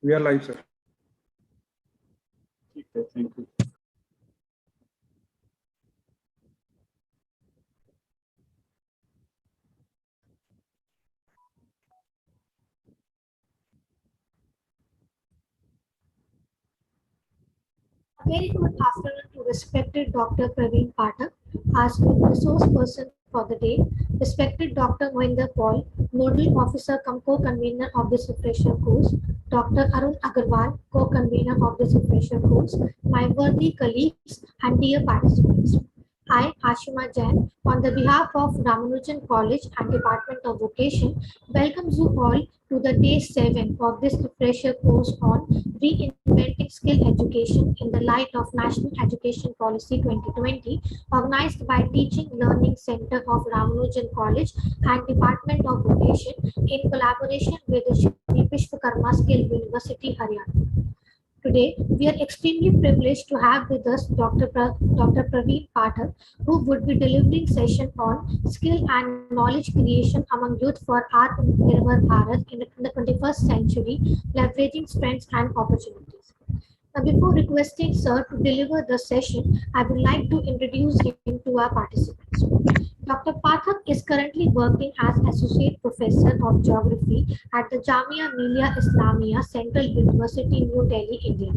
We are live, sir. Okay, thank you. A very good afternoon to respected Dr. Praveen Pathak, as resource person for the day, respected Dr. Mohinder Paul, Nodal Officer cum co-convener of this refresher course, Dr. Arun Agarwal, co-convener of this refresher course, my worthy colleagues and dear participants. I, Ashima Jain, on the behalf of Ramanujan College and Department of Vocation, welcomes you all to the day 7 of this refresher course on reinventing skill education in the light of National Education Policy 2020, organized by Teaching Learning Center of Ramanujan College and Department of Vocation in collaboration with the Shri Vishwakarma Skill University, Haryana. Today, we are extremely privileged to have with us Dr. Praveen Pathak, who would be delivering session on skill and knowledge creation among youth for Atmanirbhar Bharat in the 21st century, leveraging strengths and opportunities. Now, before requesting Sir to deliver the session, I would like to introduce him to our participants. Dr. Pathak is currently working as Associate Professor of Geography at the Jamia Millia Islamia Central University, New Delhi, India.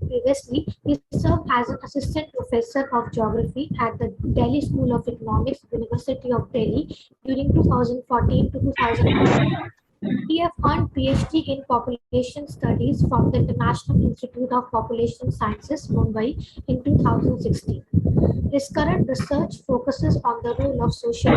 Previously, he served as an Assistant Professor of Geography at the Delhi School of Economics, University of Delhi during 2014 to 2019. He has earned PhD in Population Studies from the International Institute of Population Sciences, Mumbai in 2016. His current research focuses on the role of social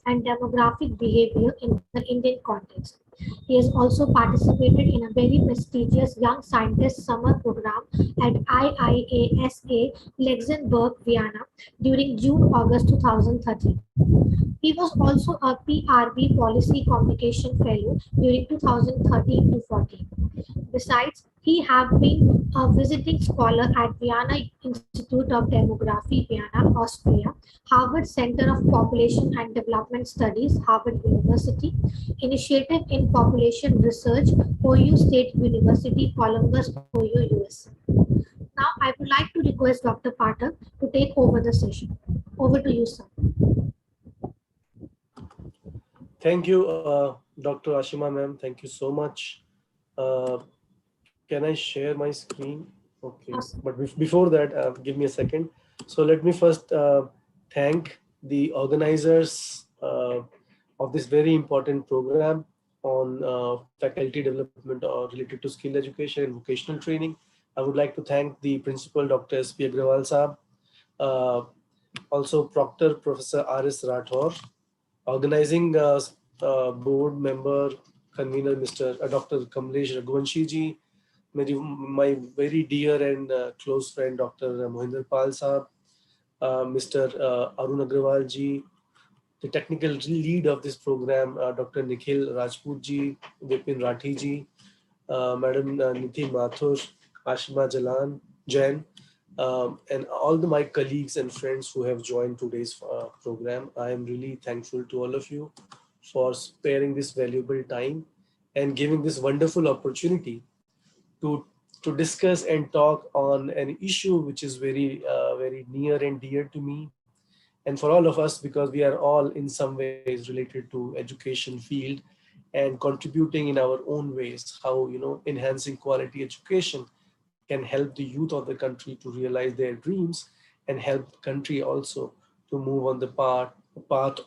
and demographic behavior in the Indian context. He has also participated in a very prestigious Young Scientist Summer Program at IIASA Luxembourg, Vienna during June-August 2013. He was also a PRB Policy Communication Fellow during 2013 to 14. Besides, he has been a visiting scholar at Vienna Institute of Demography, Vienna, Austria, Harvard Center of Population and Development Studies, Harvard University, Initiative in Population Research, OU State University, Columbus, OU, US. Now, I would like to request Dr. Pathak to take over the session. Over to you, sir. Thank you, Dr. Ashima ma'am. Thank you so much. Can I share my screen? Okay, Awesome. but before that, give me a second. So let me first thank the organizers of this very important program on faculty development or related to skill education and vocational training. I would like to thank the principal, Dr. S.P. Agrawal Saab, uh, also Proctor, Professor R.S. Rathore, organizing board member, convener, Mr. Dr. Kamlesh Raghuvanshi ji, my very dear and close friend, Dr. Mohinder Pal Saab, Mr. Arun Agrawal ji, the technical lead of this program, Dr. Nikhil Rajput ji, Vipin Rathi ji, Madam Nithi Mathur, Ashima Jain, and all my colleagues and friends who have joined today's program. I am really thankful to all of you for sparing this valuable time and giving this wonderful opportunity to discuss and talk on an issue which is very near and dear to me and for all of us, because we are all in some ways related to education field and contributing in our own ways, how enhancing quality education can help the youth of the country to realize their dreams and help the country also to move on the path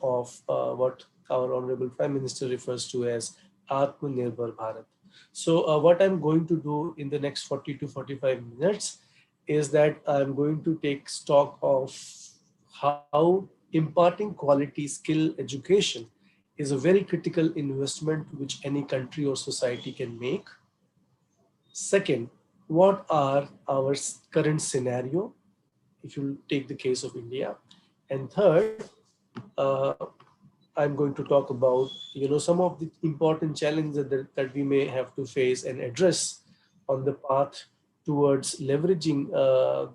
of what our honorable prime minister refers to as Atmanirbhar Bharat. So what I'm going to do in the next 40 to 45 minutes is that I'm going to take stock of how imparting quality skill education is a very critical investment which any country or society can make. Second, what are our current scenario, if you take the case of India? And third, uh, I'm going to talk about some of the important challenges that we may have to face and address on the path towards leveraging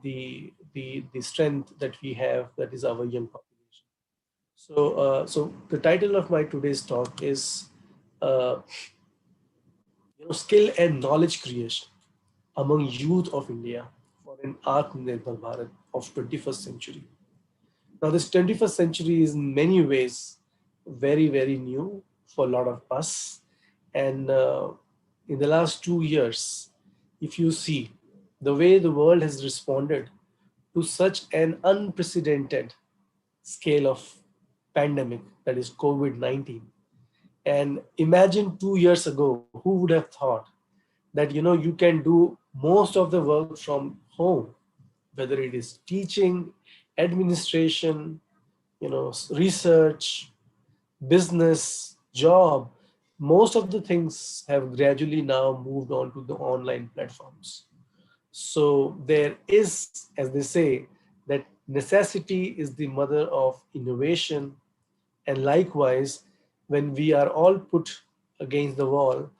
the strength that we have, that is our young population. So the title of my today's talk is uh, skill and knowledge creation among youth of India for an Atmanirbhar Bharat of 21st century. Now, this 21st century is in many ways very, very new for a lot of us. And in the last 2 years, if you see the way the world has responded to such an unprecedented scale of pandemic, that is COVID-19. And imagine 2 years ago, who would have thought that you can do most of the work from home, whether it is teaching, administration, research, business, job. Most of the things have gradually now moved on to the online platforms. So there is, as they say, that necessity is the mother of innovation. And likewise, when we are all put against the wall,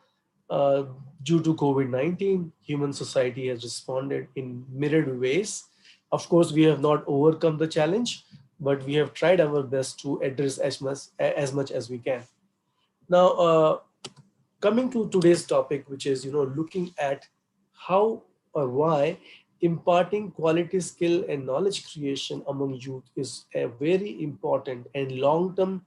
uh, due to COVID-19, human society has responded in myriad ways. Of course, we have not overcome the challenge, but we have tried our best to address as much as we can. Now, coming to today's topic, which is looking at how or why imparting quality skill and knowledge creation among youth is a very important and long-term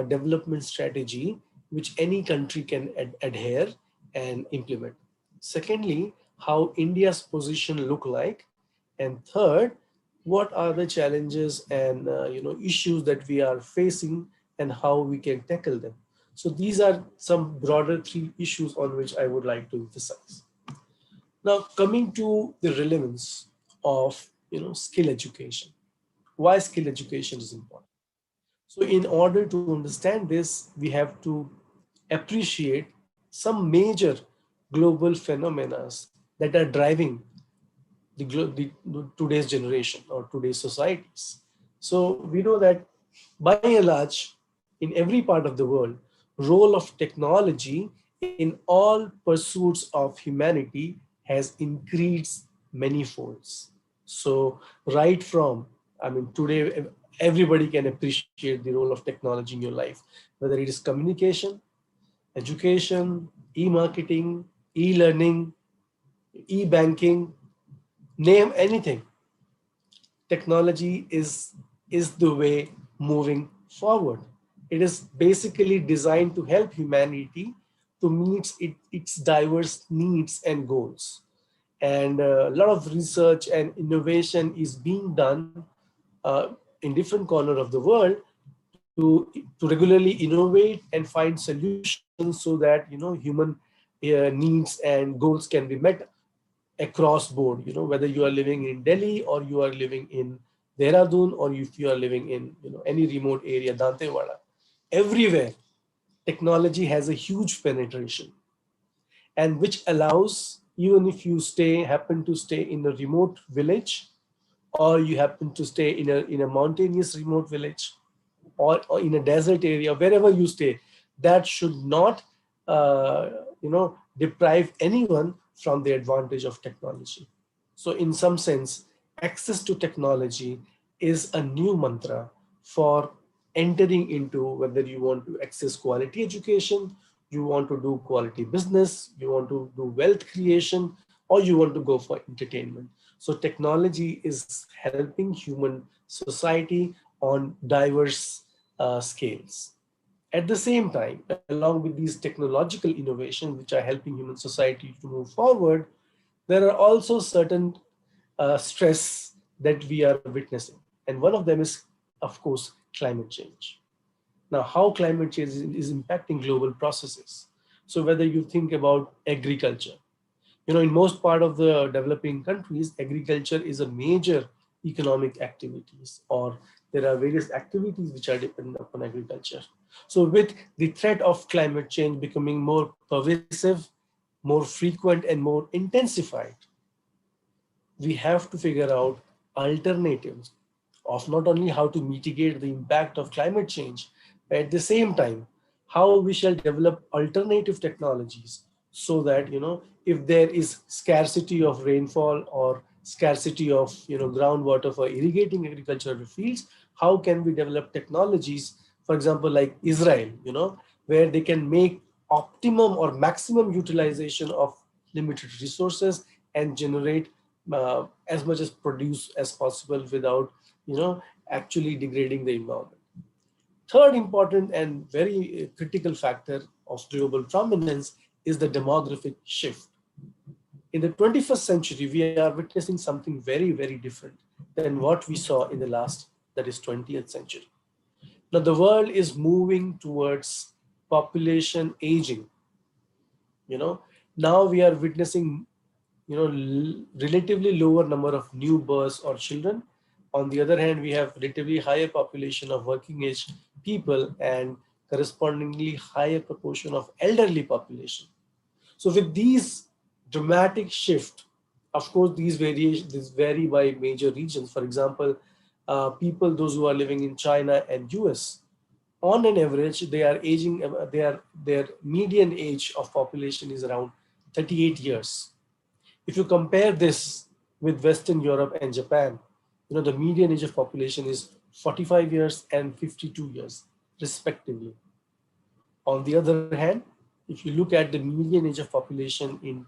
development strategy which any country can adhere and implement. Secondly, how India's position look like, and third, what are the challenges and issues that we are facing and how we can tackle them. So these are some broader three issues on which I would like to emphasize. Now, coming to the relevance of skill education. Why skill education is important? So, in order to understand this, we have to appreciate some major global phenomena that are driving the today's generation or today's societies. So we know that by and large, in every part of the world, role of technology in all pursuits of humanity has increased many folds. So right from, I mean, today everybody can appreciate the role of technology in your life, whether it is communication, education, e-marketing, e-learning, e-banking, name anything. Technology is the way moving forward. It is basically designed to help humanity to meet its diverse needs and goals. And a lot of research and innovation is being done in different corner of the world to to regularly innovate and find solutions so that human needs and goals can be met across board, whether you are living in Delhi or you are living in Dehradun, or if you are living in any remote area, Dantewada. Everywhere technology has a huge penetration, and which allows, even if you happen to stay in a remote village, or you happen to stay in a mountainous remote village, or in a desert area, wherever you stay, that should not deprive anyone from the advantage of technology. So in some sense, access to technology is a new mantra for entering into, whether you want to access quality education, you want to do quality business, you want to do wealth creation, or you want to go for entertainment. So technology is helping human society on diverse scales. At the same time, along with these technological innovations which are helping human society to move forward, there are also certain stress that we are witnessing. And one of them is, of course, climate change. Now, how climate change is impacting global processes. So whether you think about agriculture, in most part of the developing countries, agriculture is a major economic activities, or there are various activities which are dependent upon agriculture. So with the threat of climate change becoming more pervasive, more frequent, and more intensified, we have to figure out alternatives of not only how to mitigate the impact of climate change, but at the same time, how we shall develop alternative technologies so that, if there is scarcity of rainfall or scarcity of, groundwater for irrigating agricultural fields, how can we develop technologies, for example, like Israel, where they can make optimum or maximum utilization of limited resources and generate as much as produce as possible without, actually degrading the environment. Third important and very critical factor of global prominence is the demographic shift. In the 21st century, we are witnessing something very, very different than what we saw in the last, that is 20th century. Now, the world is moving towards population aging. You know, now we are witnessing, relatively lower number of new births or children. On the other hand, we have relatively higher population of working age people and correspondingly higher proportion of elderly population. So with these dramatic shift, of course, these vary by major regions. For example, people, those who are living in China and US, on an average, they are aging, their median age of population is around 38 years. If you compare this with Western Europe and Japan, the median age of population is 45 years and 52 years, respectively. On the other hand, if you look at the median age of population in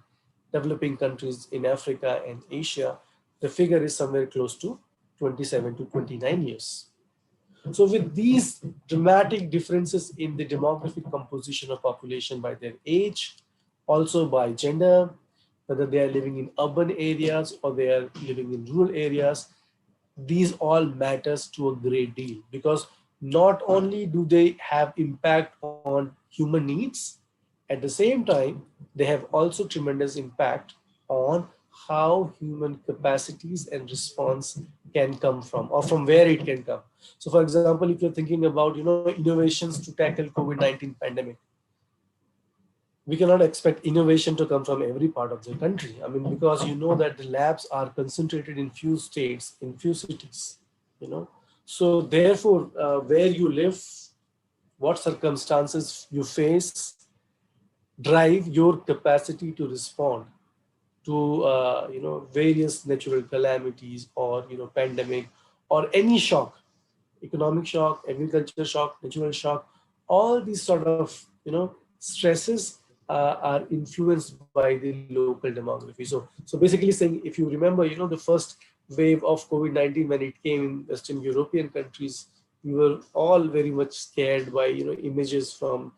developing countries in Africa and Asia, the figure is somewhere close to 27 to 29 years. So with these dramatic differences in the demographic composition of population by their age, also by gender, whether they are living in urban areas or they are living in rural areas, these all matters to a great deal, because not only do they have impact on human needs, at the same time they have also tremendous impact on how human capacities and response can come from, or from where it can come. So for example, if you're thinking about innovations to tackle COVID-19 pandemic, we cannot expect innovation to come from every part of the country. I mean, because that the labs are concentrated in few states, in few cities, you know. So therefore, where you live, what circumstances you face, drive your capacity to respond to various natural calamities or pandemic or any shock, economic shock, agriculture shock, natural shock. All these sort of stresses are influenced by the local demography. So basically saying, if you remember, the first wave of COVID-19 when it came in Western European countries, we were all very much scared by images from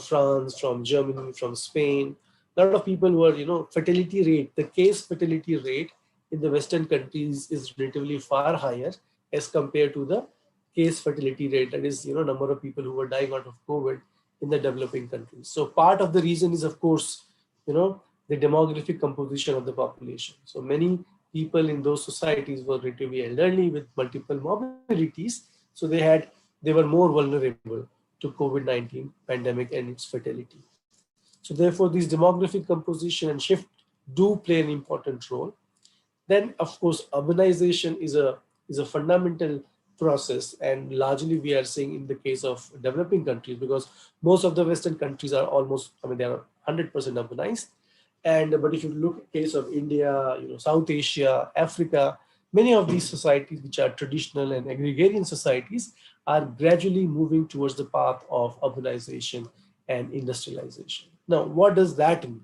France, from Germany, from Spain. A lot of people were fatality rate, the case fatality rate in the Western countries is relatively far higher as compared to the case fatality rate, that is number of people who were dying out of COVID in the developing countries. So part of the reason is, of course, the demographic composition of the population. So many people in those societies were relatively elderly with multiple morbidities, so they were more vulnerable to COVID-19 pandemic and its fatality. So therefore, these demographic composition and shift do play an important role. Then, of course, urbanization is a fundamental process, and largely we are seeing in the case of developing countries, because most of the Western countries are almost, I mean, they are 100% urbanized. And but if you look at the case of India, South Asia, Africa, many of these societies, which are traditional and agrarian societies, are gradually moving towards the path of urbanization and industrialization. Now, what does that mean?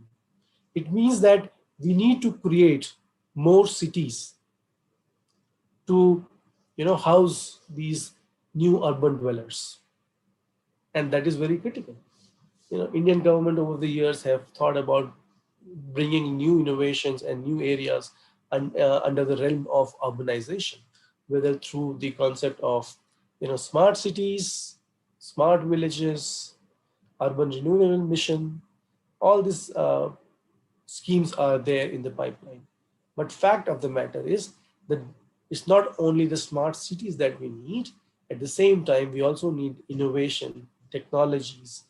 It means that we need to create more cities to house these new urban dwellers, and that is very critical. Indian government over the years have thought about bringing new innovations and new areas under the realm of urbanization, whether through the concept of smart cities, smart villages, urban renewal mission. All these schemes are there in the pipeline. But fact of the matter is that it's not only the smart cities that we need. At the same time, we also need innovation, technologies,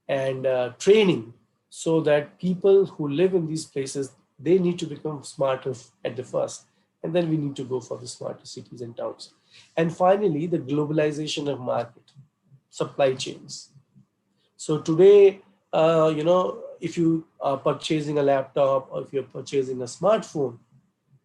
and training, so that people who live in these places, they need to become smarter at the first, and then we need to go for the smarter cities and towns. And finally, the globalization of market, supply chains. So today, if you are purchasing a laptop or if you're purchasing a smartphone,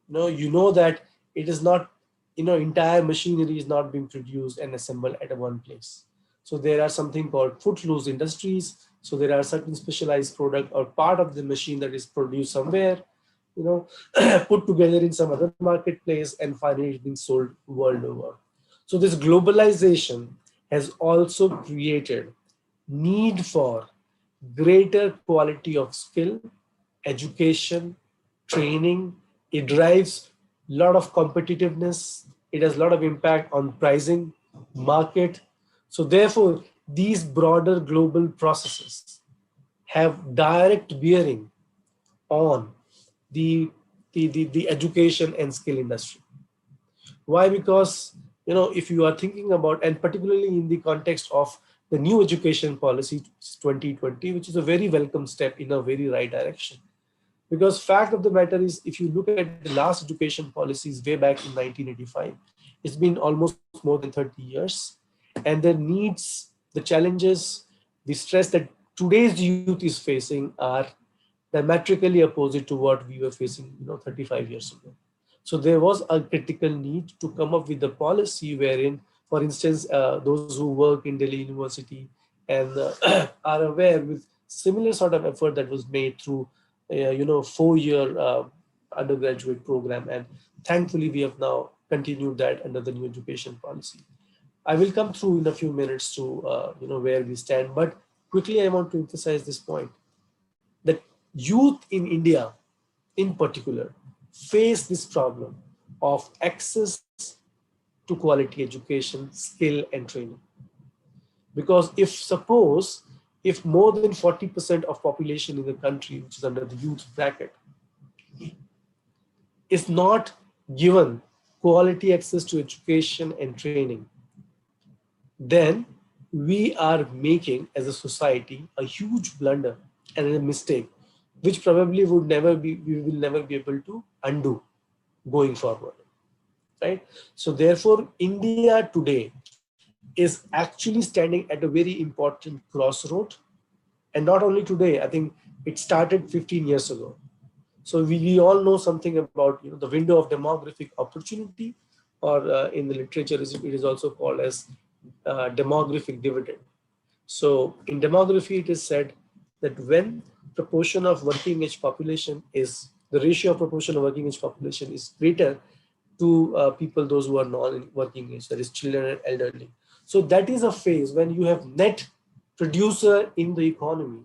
that it is not, entire machinery is not being produced and assembled at one place. So there are something called footloose industries. So there are certain specialized product or part of the machine that is produced somewhere, you know, put together in some other marketplace and finally being sold world over. So this globalization has also created need for greater quality of skill, education, training. It drives a lot of competitiveness. It has a lot of impact on pricing, market. So therefore, these broader global processes have direct bearing on the, the education and skill industry. Why? Because, if you are thinking about, and particularly in the context of the new education policy 2020, which is a very welcome step in a very right direction. Because fact of the matter is, if you look at the last education policies way back in 1985, it's been almost more than 30 years. And the needs, the challenges, the stress that today's youth is facing are diametrically opposite to what we were facing, 35 years ago. So there was a critical need to come up with a policy wherein, for instance, those who work in Delhi University and are aware with similar sort of effort that was made through, 4-year undergraduate program, and thankfully we have now continued that under the new education policy. I will come through in a few minutes to where we stand, but quickly I want to emphasize this point that youth in India in particular face this problem of access to quality education, skill and training. Because if suppose, if more than 40% of population in the country, which is under the youth bracket, is not given quality access to education and training, then we are making as a society a huge blunder and a mistake, which probably we will never be able to undo going forward, right? So therefore, India today is actually standing at a very important crossroad. And not only today, I think it started 15 years ago. So we all know something about, the window of demographic opportunity, or in the literature it is also called as demographic dividend. So in demography, it is said that when proportion of working age population is, the ratio of proportion of working age population is greater to people, those who are non-working age, that is children and elderly. So that is a phase when you have net producer in the economy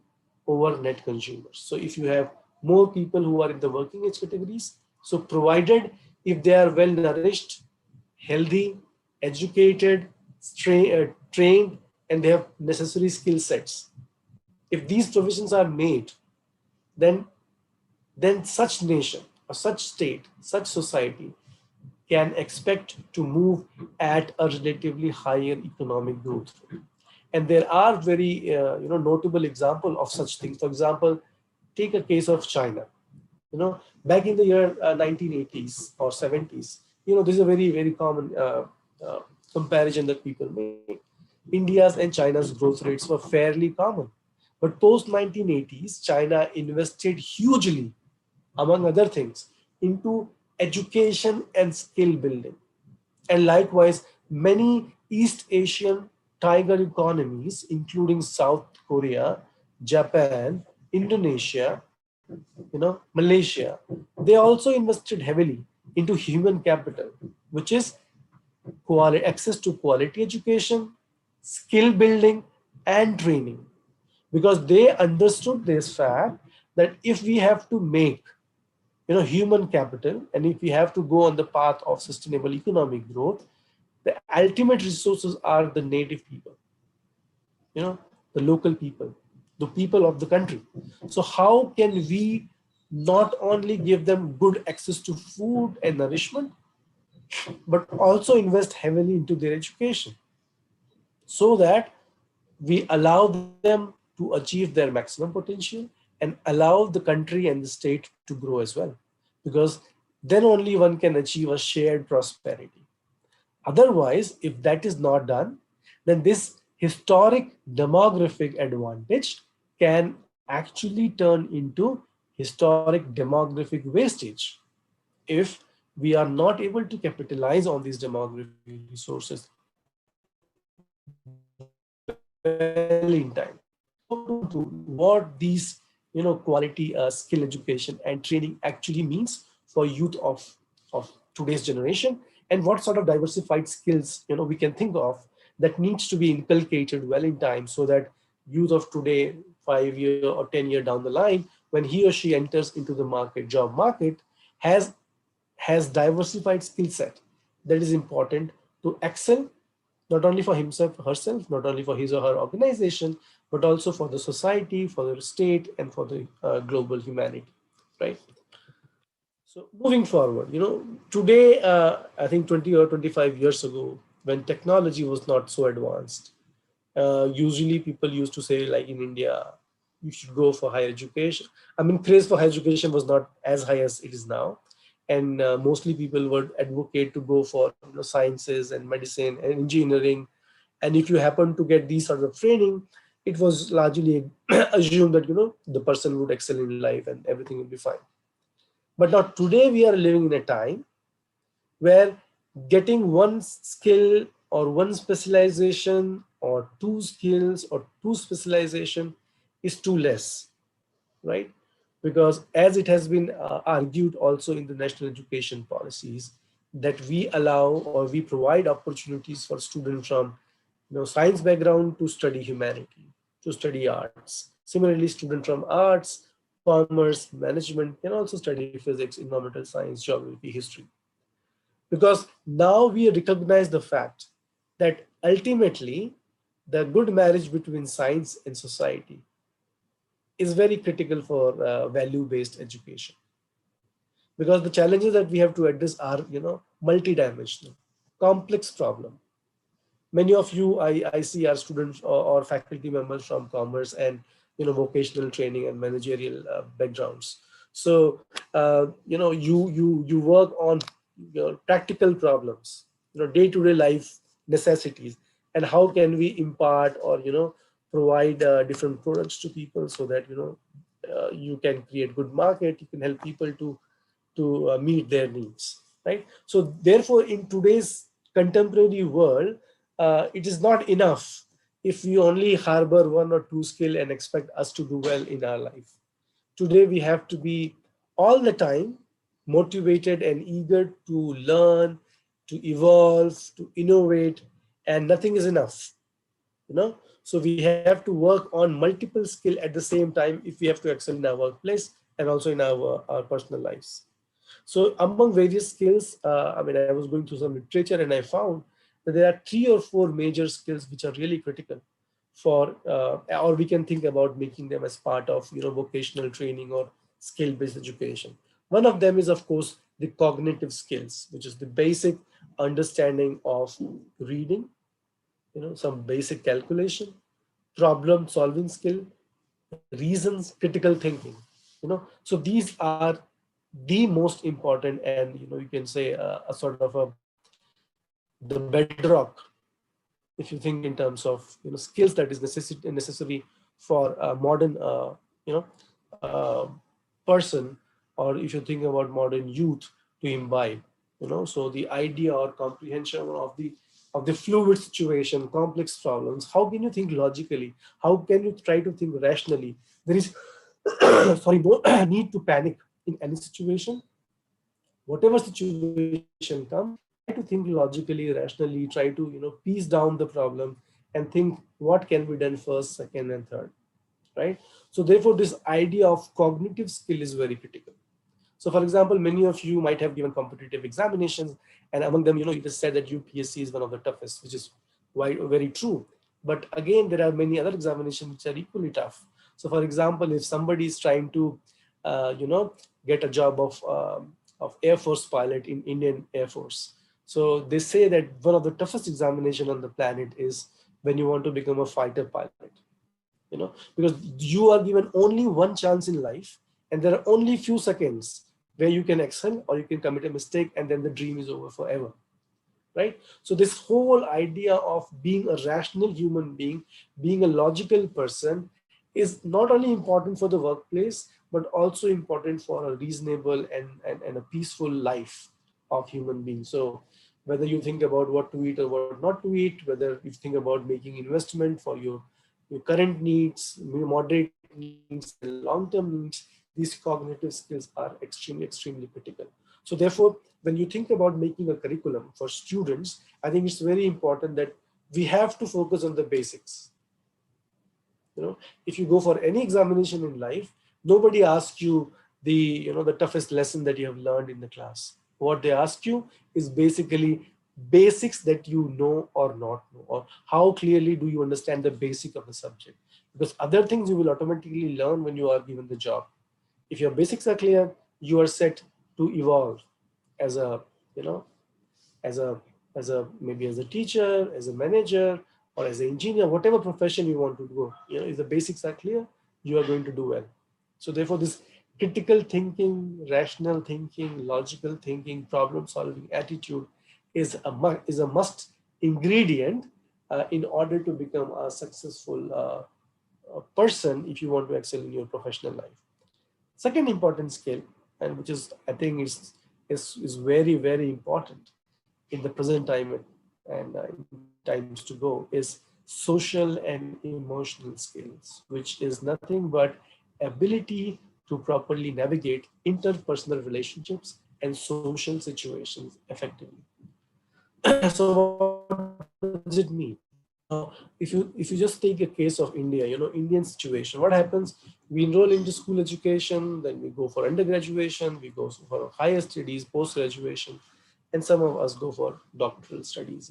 over net consumers. So if you have more people who are in the working age categories, so provided if they are well nourished, healthy, educated, trained, and they have necessary skill sets, if these provisions are made, then such nation or such state, such society can expect to move at a relatively higher economic growth rate. And there are very notable example of such things. For example, take a case of China. Back in the year 1980s or 70s, this is a very, very common comparison that people make. India's and China's growth rates were fairly common. But post 1980s, China invested hugely, among other things, into education and skill building. And likewise, many East Asian tiger economies, including South Korea, Japan, Indonesia, Malaysia, they also invested heavily into human capital, which is access to quality education, skill building, and training. Because they understood this fact that if we have to make human capital, and if we have to go on the path of sustainable economic growth, the ultimate resources are the native people, the local people, the people of the country. So how can we not only give them good access to food and nourishment, but also invest heavily into their education, so that we allow them to achieve their maximum potential and allow the country and the state to grow as well. Because then only one can achieve a shared prosperity. Otherwise, if that is not done, then this historic demographic advantage can actually turn into historic demographic wastage if we are not able to capitalize on these demographic resources well in time. So what these quality skill education and training actually means for youth of today's generation, and what sort of diversified skills we can think of that needs to be inculcated well in time, so that youth of today, 5 year or 10 year down the line, when he or she enters into the market, job market, has diversified skill set that is important to excel, not only for himself, herself, not only for his or her organization, but also for the society, for the state, and for the global humanity, right? So moving forward, today, I think 20 or 25 years ago, when technology was not so advanced, usually people used to say, like in India, you should go for higher education. I mean, craze for higher education was not as high as it is now, and mostly people would advocate to go for sciences and medicine and engineering. And if you happen to get these sort of training, it was largely assumed that the person would excel in life and everything will be fine. But now today we are living in a time where getting one skill or one specialization or two skills or two specialization is too less, right? Because as it has been argued also in the national education policies, that we allow or we provide opportunities for students from science background to study humanity, to study arts. Similarly, students from arts, commerce, management can also study physics, environmental science, geography, history. Because now we recognize the fact that ultimately the good marriage between science and society is very critical for value-based education, because the challenges that we have to address are multidimensional, complex problem. Many of you, I see, are students or faculty members from commerce and vocational training and managerial backgrounds. So you work on practical problems, day-to-day life necessities, and how can we impart or provide different products to people, so that you can create good market, you can help people to meet their needs, right? So therefore, in today's contemporary world, it is not enough if we only harbor one or two skill and expect us to do well in our life. Today we have to be all the time motivated and eager to learn, to evolve, to innovate, and nothing is enough, so we have to work on multiple skill at the same time if we have to excel in our workplace and also in our personal lives. So among various skills, I mean, I was going through some literature and I found that there are 3 or 4 major skills which are really critical for, or we can think about making them as part of, vocational training or skill-based education. One of them is, of course, the cognitive skills, which is the basic understanding of reading, some basic calculation, problem solving skill, reasons, critical thinking. So these are the most important, and you can say a sort of the bedrock, if you think in terms of skills that is necessary for a modern you know person, or if you think about modern youth to imbibe. So the idea or comprehension of the fluid situation, complex problems. How can you think logically? How can you try to think rationally? There is sorry, no need to panic in any situation. Whatever situation comes, try to think logically, rationally, try to piece down the problem and think what can be done first, second, and third, right? So therefore this idea of cognitive skill is very critical. So for example, many of you might have given competitive examinations, and among them, it is said that UPSC is one of the toughest, which is very true. But again, there are many other examinations which are equally tough. So for example, if somebody is trying to, get a job of Air Force pilot in Indian Air Force, so they say that one of the toughest examination on the planet is when you want to become a fighter pilot, because you are given only one chance in life, and there are only few seconds where you can excel or you can commit a mistake, and then the dream is over forever, right? So this whole idea of being a rational human being, being a logical person, is not only important for the workplace, but also important for a reasonable and a peaceful life of human beings. So whether you think about what to eat or what not to eat, whether you think about making investment for your your current needs, moderate needs, and long-term needs, these cognitive skills are extremely critical. So therefore, when you think about making a curriculum for students, I think it's very important that we have to focus on the basics. If you go for any examination in life, nobody asks you the toughest lesson that you have learned in the class. What they ask you is basically basics that you know or not know, or how clearly do you understand the basic of the subject, because other things you will automatically learn when you are given the job. If your basics are clear, you are set to evolve as a you know as a maybe as a teacher, as a manager, or as an engineer, whatever profession you want to go. If the basics are clear, you are going to do well. So therefore, this critical thinking, rational thinking, logical thinking, problem solving attitude is a must ingredient in order to become a successful person if you want to excel in your professional life. Second important skill, and which is I think is very important in the present time and in times to go, is social and emotional skills, which is nothing but ability to properly navigate interpersonal relationships and social situations effectively. So what does it mean? If you just take a case of India, Indian situation, what happens? We enroll into school education, then we go for undergraduation, we go for higher studies, post graduation, and some of us go for doctoral studies.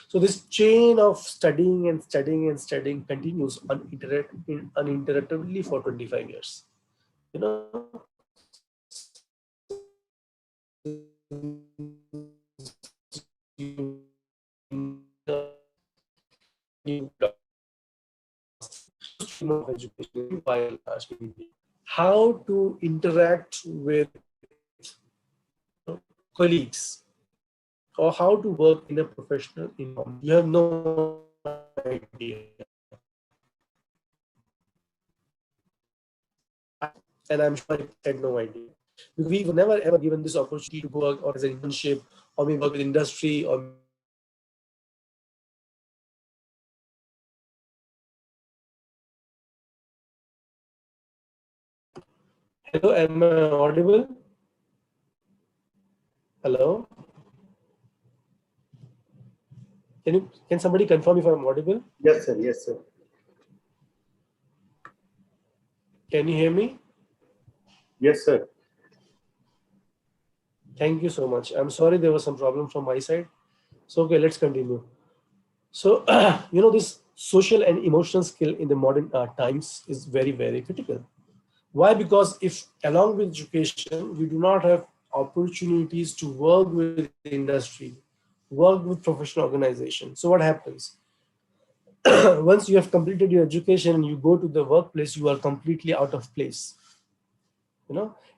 So this chain of studying and studying and studying continues uninterruptedly for 25 years. So this stream of education while studying, how to interact with colleagues, or how to work in a professional environment. You have no idea. And I'm sure I had no idea, because we were never ever given this opportunity to go work or as an internship, or maybe work with industry, or maybe work with Hello, am I audible? Hello, can somebody confirm if I'm audible? Yes, sir. Yes, sir. Can you hear me? Yes, sir. Thank you so much. I'm sorry there was some problem from my side. So okay, let's continue. So this social and emotional skill in the modern times is very critical. Why? Because if along with education you do not have opportunities to work with industry, work with professional organization, so what happens? Once you have completed your education and you go to the workplace, you are completely out of place.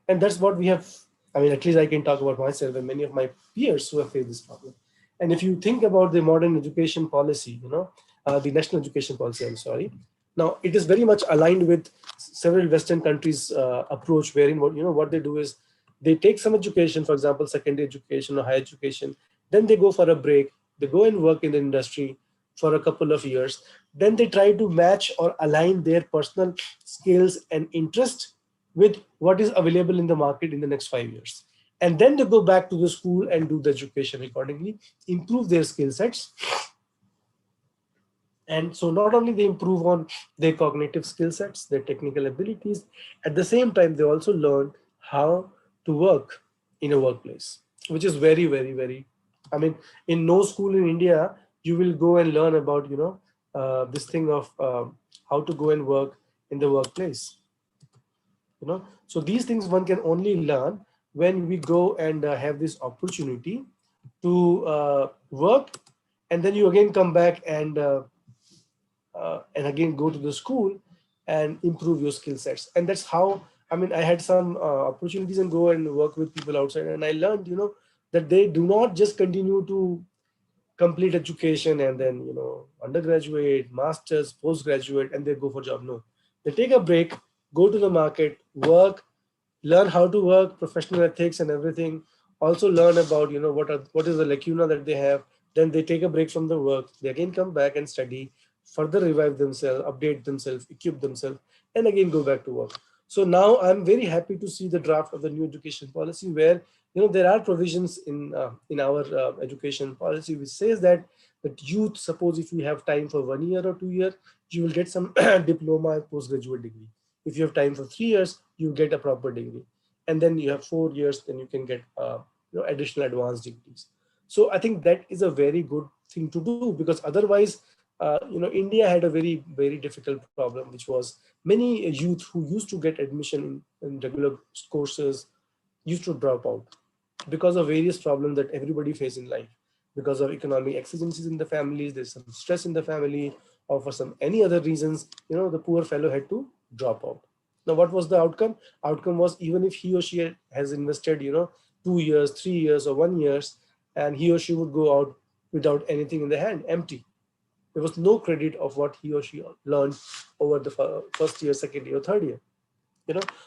And that's what we have. I mean, at least I can talk about myself and many of my peers who have faced this problem. And if you think about the modern education policy, the national education policy, I'm sorry, now it is very much aligned with several Western countries approach, wherein what they do is they take some education, for example secondary education or higher education, then they go for a break, they go and work in the industry for a couple of years, then they try to match or align their personal skills and interest with what is available in the market in the next 5 years. And then they go back to the school and do the education accordingly, improve their skill sets. And so not only they improve on their cognitive skill sets, their technical abilities, at the same time, they also learn how to work in a workplace, which is very, I mean, in no school in India, you will go and learn about, this thing of how to go and work in the workplace. So these things one can only learn when we go and have this opportunity to work, and then you again come back and again go to the school and improve your skill sets. And that's how, I mean, I had some opportunities and go and work with people outside, and I learned that they do not just continue to complete education and then undergraduate, masters, postgraduate, and they go for job. No, they take a break, go to the market, work, learn how to work, professional ethics and everything. Also learn about what is the lacuna that they have. Then they take a break from the work, they again come back and study, further revive themselves, update themselves, equip themselves, and again go back to work. So now I'm very happy to see the draft of the new education policy, where there are provisions in our education policy which says that youth, suppose if you have time for 1 year or 2 years, you will get some diploma and postgraduate degree. If you have time for 3 years, you get a proper degree, and then you have 4 years, then you can get additional advanced degrees. So I think that is a very good thing to do, because otherwise, India had a very difficult problem, which was many youth who used to get admission in regular courses used to drop out because of various problems that everybody faces in life, because of economic exigencies in the families, there's some stress in the family, or for some any other reasons, the poor fellow had to drop out. Now, what was the outcome? Outcome was, even if he or she has invested, 2 years, 3 years, or 1 years, and he or she would go out without anything in the hand, empty. There was no credit of what he or she learned over the first year, second year, third year.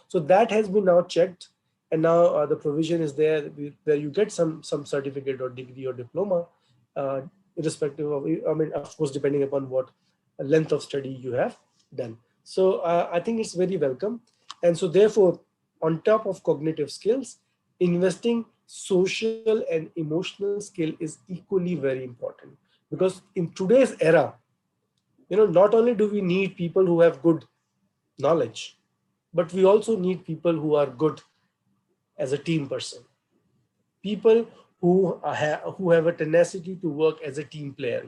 So that has been now checked, and now the provision is there where you get some certificate or degree or diploma, irrespective of, I mean, of course, depending upon what length of study you have done. So I think it's very welcome. And so therefore, on top of cognitive skills, investing social and emotional skill is equally very important, because in today's era, not only do we need people who have good knowledge, but we also need people who are good as a team person, people who have a tenacity to work as a team player.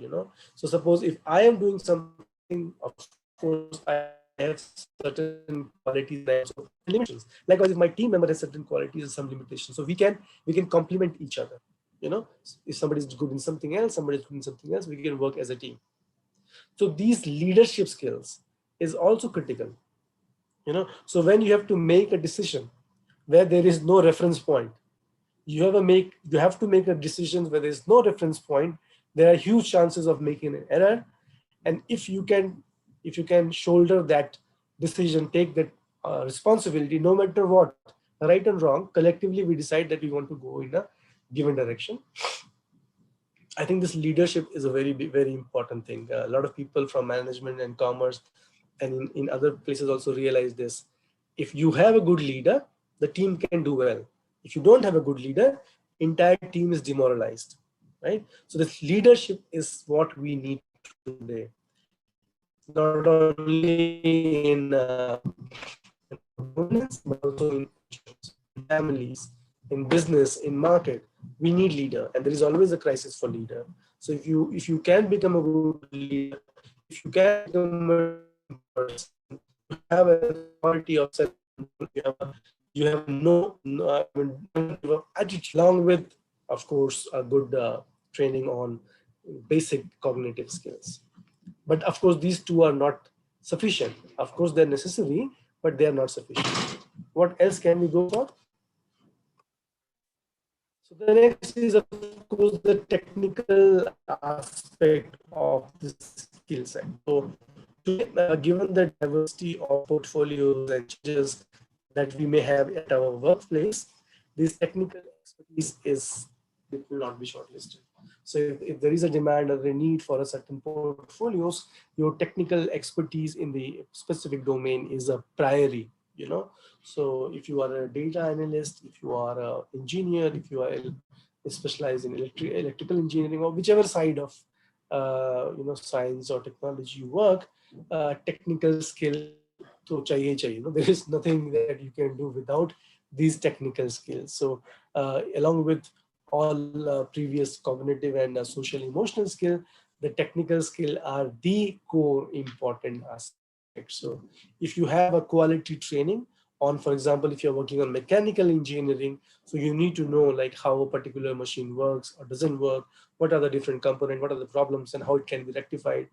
So suppose if I am doing something, of course I have certain qualities and I have also limitations. Likewise, if my team member has certain qualities and some limitations, so we can complement each other. If somebody is good in something else, somebody is good in something else, we can work as a team. So these leadership skills is also critical. So when you have to make a decision where there is no reference point, you have to make a decision where there is no reference point, there are huge chances of making an error. And if you can shoulder that decision, take that responsibility, no matter what, right and wrong, collectively we decide that we want to go in a given direction. I think this leadership is a very important thing. A lot of people from management and commerce and in other places also realize this. If you have a good leader, the team can do well. If you don't have a good leader, entire team is demoralized, right? So this leadership is what we need today, not only in governance, but also in institutions, in families, in business, in market. We need leader, and there is always a crisis for leader. So if you can become a good leader, if you can become a team person, you have an authority of self-control, you have no I mean, don't give up attitude, along with, of course, a good training on basic cognitive skills. But of course, these two are not sufficient. Of course, they're necessary, but they are not sufficient. What else can we go for? So the next is, of course, the technical aspect of this skill set. So today, given the diversity of portfolios and changes that we may have at our workplace, this technical expertise it will not be shortlisted. So if there is a demand or a need for a certain portfolios, your technical expertise in the specific domain is a priority. So if you are a data analyst, if you are an engineer, if you are specialized in electrical engineering, or whichever side of science or technology you work, technical skill to chahiye chahiye. There is nothing that you can do without these technical skills. So along with all previous cognitive and social emotional skill, the technical skill are the core important aspect. So if you have a quality training on, for example, if you're working on mechanical engineering, so you need to know like how a particular machine works or doesn't work, what are the different components, what are the problems, and how it can be rectified.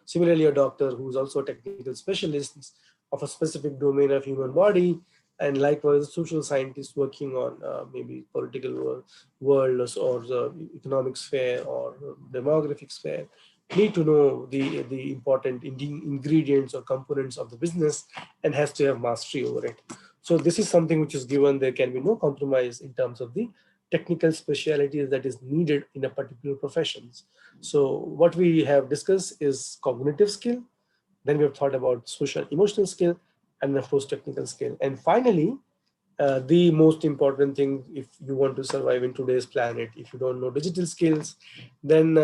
Similarly, a doctor who's also a technical specialist of a specific domain of human body, and likewise a social scientist working on maybe political world or the economic sphere or demographic sphere, need to know the important ingredients or components of the business and has to have mastery over it. So this is something which is given. There can be no compromise in terms of the technical speciality that is needed in a particular professions. So what we have discussed is cognitive skill, then we have thought about social emotional skill, and of course technical skill. And finally, the most important thing, if you want to survive in today's planet, if you don't know digital skills, then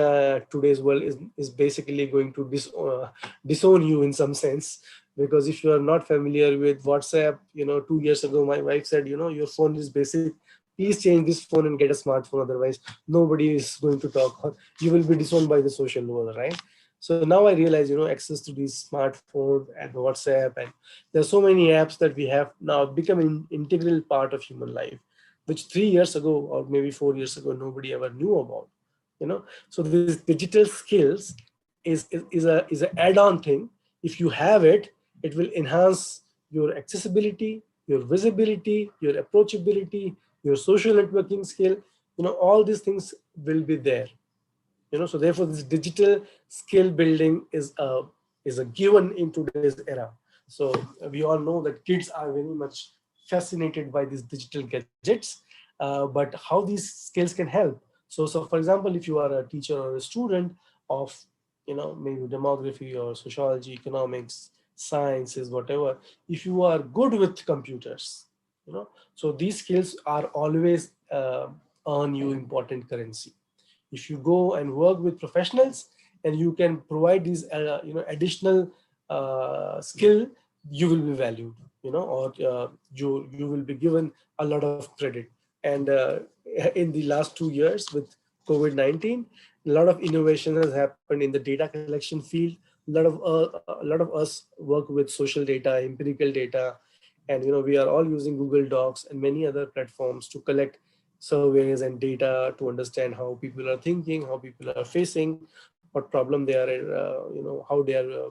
today's world is basically going to disown you in some sense. Because if you are not familiar with WhatsApp, 2 years ago my wife said, your phone is basic, please change this phone and get a smartphone, otherwise nobody is going to talk, or you will be disowned by the social world, right? So now I realize, access to these smartphones and WhatsApp, and there's so many apps that we have now become an integral part of human life, which 3 years ago or maybe 4 years ago nobody ever knew about. So this digital skills is an add-on thing. If you have it, it will enhance your accessibility, your visibility, your approachability, your social networking skill. All these things will be there. So therefore this digital skill building is a given in today's era. So we all know that kids are very much fascinated by these digital gadgets, but how these skills can help. So for example, if you are a teacher or a student of maybe demography or sociology, economics, sciences, whatever, if you are good with computers, so these skills are always earn you important currency. If you go and work with professionals and you can provide these additional skill, you will be valued, or you will be given a lot of credit. And in the last 2 years with COVID-19, a lot of innovation has happened in the data collection field. A lot of us work with social data, empirical data, and we are all using Google Docs and many other platforms to collect surveys and data to understand how people are thinking, how people are facing, what problem they are, how they are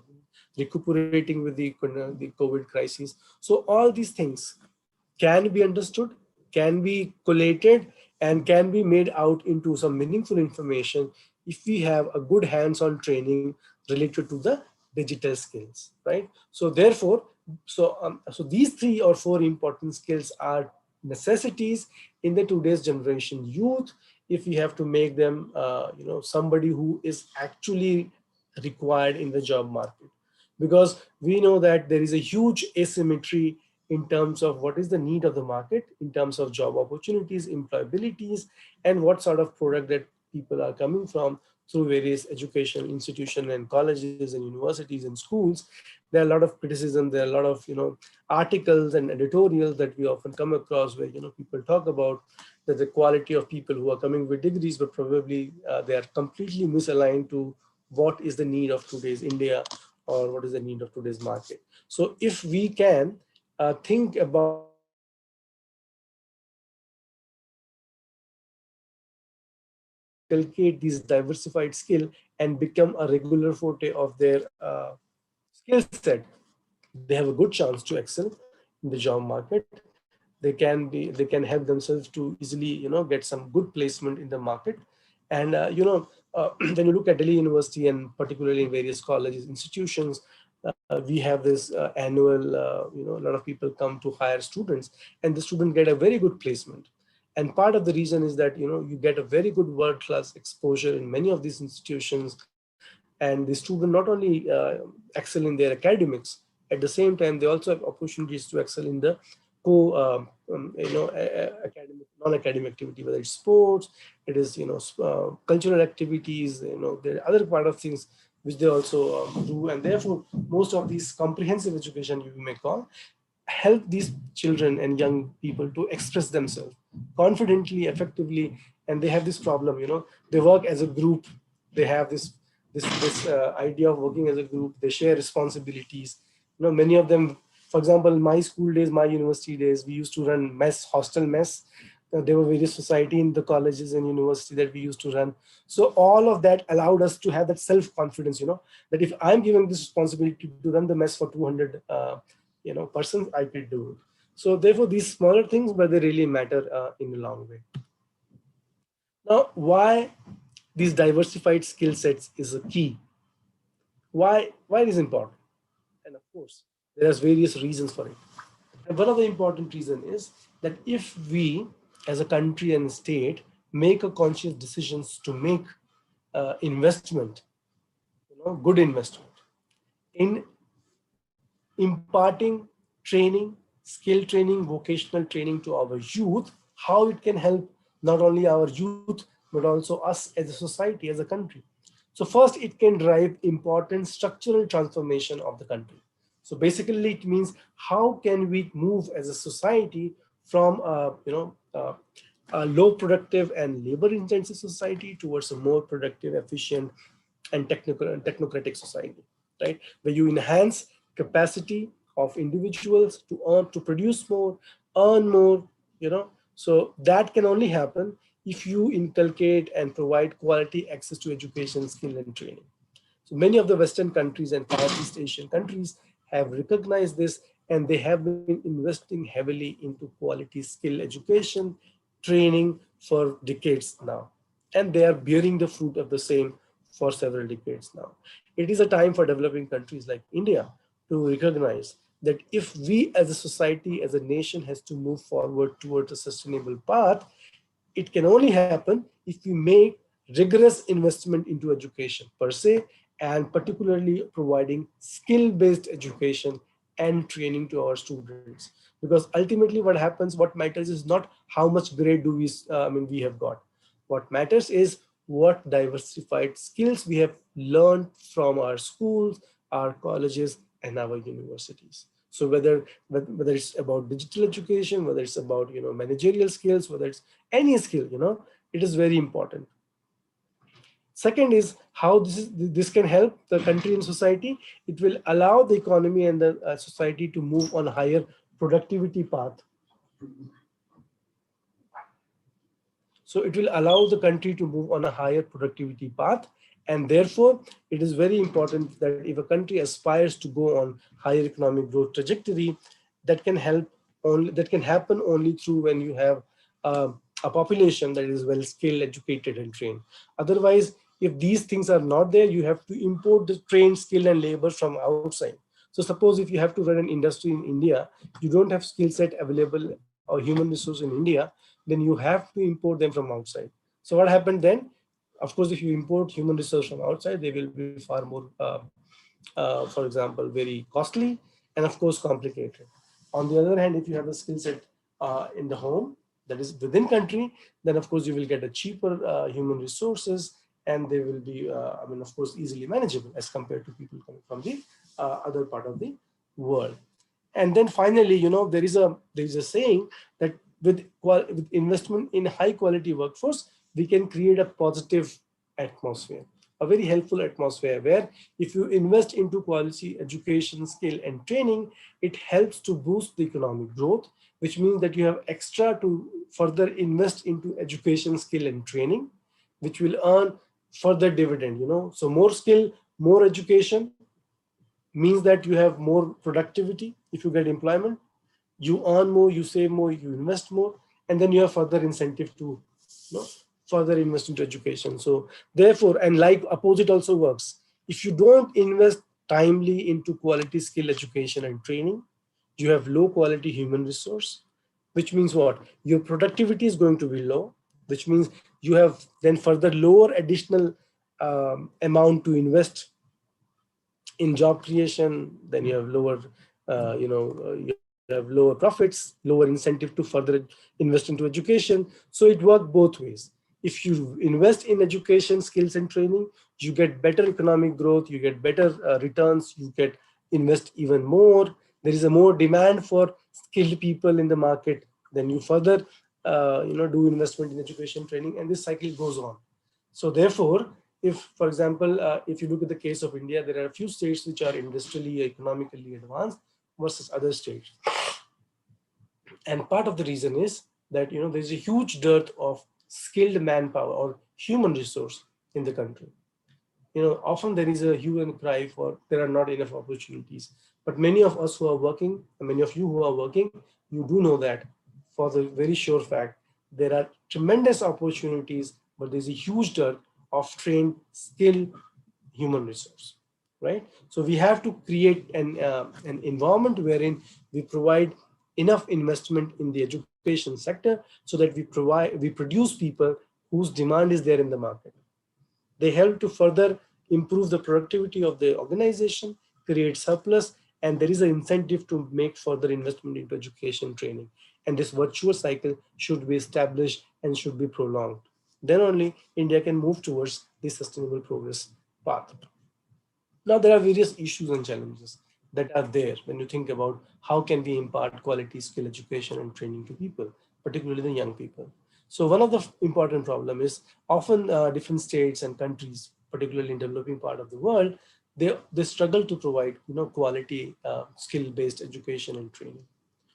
recuperating with the COVID crisis. So all these things can be understood, can be collated, and can be made out into some meaningful information if we have a good hands-on training related to the digital skills, right? So therefore, so these 3 or 4 important skills are necessities in the today's generation youth, if we have to make them somebody who is actually required in the job market. Because we know that there is a huge asymmetry in terms of what is the need of the market, in terms of job opportunities, employabilities, and what sort of product that people are coming from through various education institutions and colleges and universities and schools. There are a lot of criticism, there are a lot of articles and editorials that we often come across where people talk about that the quality of people who are coming with degrees, but probably they are completely misaligned to what is the need of today's India or what is the need of today's market. So if we can think about inculcate these diversified skill and become a regular forte of their skill set, they have a good chance to excel in the job market. They can help themselves to easily get some good placement in the market. And when you look at Delhi University and particularly in various colleges, institutions, we have this annual a lot of people come to hire students, and the student get a very good placement. And part of the reason is that you get a very good world class exposure in many of these institutions, and the student not only excel in their academics, at the same time they also have opportunities to excel in the co academic, non-academic activity, whether it's sports, it is cultural activities, there are other part of things which they also do. And therefore most of these comprehensive education, you may call, help these children and young people to express themselves confidently, effectively. And they have this problem, they work as a group, they have this idea of working as a group, they share responsibilities. Many of them, for example, my school days, my university days, we used to run mess, hostel mess. There were various society in the colleges and university that we used to run. So all of that allowed us to have that self-confidence, that if I'm giving this responsibility to run the mess for 200 persons, I could do it. So therefore these smaller things, but they really matter in a long way. Now, why these diversified skill sets is a key? Why it is important? And of course, there are various reasons for it. And one of the important reason is that if we as a country and state make a conscious decisions to make investment, good investment in imparting training, skill training, vocational training to our youth, how it can help not only our youth, but also us as a society, as a country. So first, it can drive important structural transformation of the country. So basically, it means how can we move as a society from a low productive and labor intensive society towards a more productive, efficient, and technocratic society, right? Where you enhance capacity of individuals to earn, to produce more, earn more, So that can only happen if you inculcate and provide quality access to education, skill, and training. So many of the Western countries and Southeast Asian countries have recognized this, and they have been investing heavily into quality skill education, training for decades now. And they are bearing the fruit of the same for several decades now. It is a time for developing countries like India to recognize that if we as a society, as a nation, has to move forward towards a sustainable path, it can only happen if we make rigorous investment into education per se, and particularly providing skill-based education and training to our students. Because ultimately, what happens, what matters is not how much grade do we have got. What matters is what diversified skills we have learned from our schools, our colleges, and our universities. So whether it's about digital education, whether it's about managerial skills, whether it's any skill, it is very important. Second is how this can help the country and society. It will allow the economy and the society to move on a higher productivity path. So it will allow the country to move on a higher productivity path. And therefore, it is very important that if a country aspires to go on higher economic growth trajectory, that can happen only through when you have a population that is well skilled, educated, and trained. Otherwise, if these things are not there, you have to import the trained skill and labor from outside. So suppose if you have to run an industry in India, you don't have skill set available or human resource in India, then you have to import them from outside. So what happened then? Of course, if you import human resource from outside, they will be far more, for example, very costly and of course complicated. On the other hand, if you have a skill set in the home, that is within country, then of course you will get a cheaper human resources, and they will be, of course, easily manageable as compared to people coming from the other part of the world. And then finally, there is a saying that with investment in high quality workforce, we can create a positive atmosphere, a very helpful atmosphere where if you invest into quality education, skill, and training, it helps to boost the economic growth, which means that you have extra to further invest into education, skill, and training, which will earn further dividend. So more skill, more education means that you have more productivity. If you get employment, you earn more, you save more, you invest more, and then you have further incentive to further invest into education. So therefore, and like opposite also works, if you don't invest timely into quality skill education and training, you have low quality human resource, which means what? Your productivity is going to be low, which means you have then further lower additional amount to invest in job creation. Then you have you have lower profits, lower incentive to further invest into education. So it works both ways. If you invest in education, skills, and training, you get better economic growth, you get better returns, you get invest even more. There is a more demand for skilled people in the market. Then you further do investment in education, training, and this cycle goes on. So therefore, if, for example, if you look at the case of India, there are a few states which are industrially, economically advanced versus other states. And part of the reason is that there's a huge dearth of skilled manpower or human resource in the country. Often there is a hue and cry for there are not enough opportunities. But many of us who are working, and many of you who are working, you do know that for the very sure fact, there are tremendous opportunities, but there's a huge dearth of trained, skilled human resource, right? So we have to create an environment wherein we provide enough investment in the education sector so that we produce people whose demand is there in the market. They help to further improve the productivity of the organization, create surplus, and there is an incentive to make further investment into education training. And this virtuous cycle should be established and should be prolonged. Then only India can move towards the sustainable progress path. Now there are various issues and challenges that are there when you think about how can we impart quality skill education and training to people, particularly the young people. So one of the important problem is often different states and countries, particularly in developing part of the world, they struggle to provide quality skill based education and training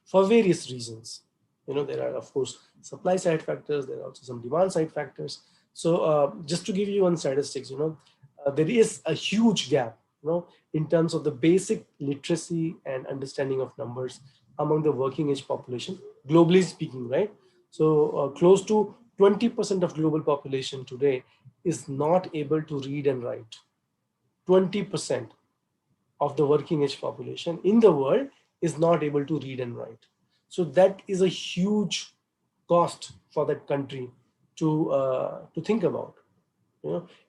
for various reasons. There are of course supply side factors, there are also some demand side factors. So just to give you one statistics, there is a huge gap, in terms of the basic literacy and understanding of numbers among the working age population, globally speaking, right? So close to 20% of global population today is not able to read and write. 20% of the working age population in the world is not able to read and write. So that is a huge cost for that country to think about.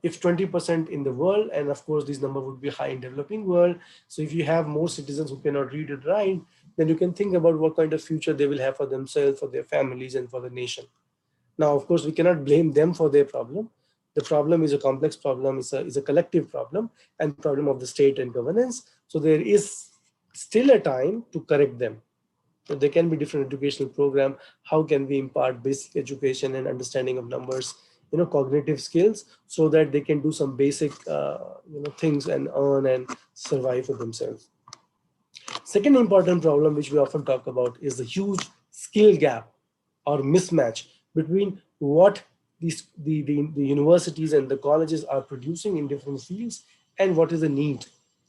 If 20% in the world, and of course this number would be high in developing world. So if you have more citizens who cannot read and write, then you can think about what kind of future they will have for themselves, for their families, and for the nation. Now, of course, we cannot blame them for their problem. The problem is a complex problem, is a collective problem, and problem of the state and governance. So there is still a time to correct them. So there can be different educational program. How can we impart basic education and understanding of numbers, cognitive skills, so that they can do some basic, things and earn and survive for themselves. Second important problem which we often talk about is the huge skill gap or mismatch between what the universities and the colleges are producing in different fields and what is the need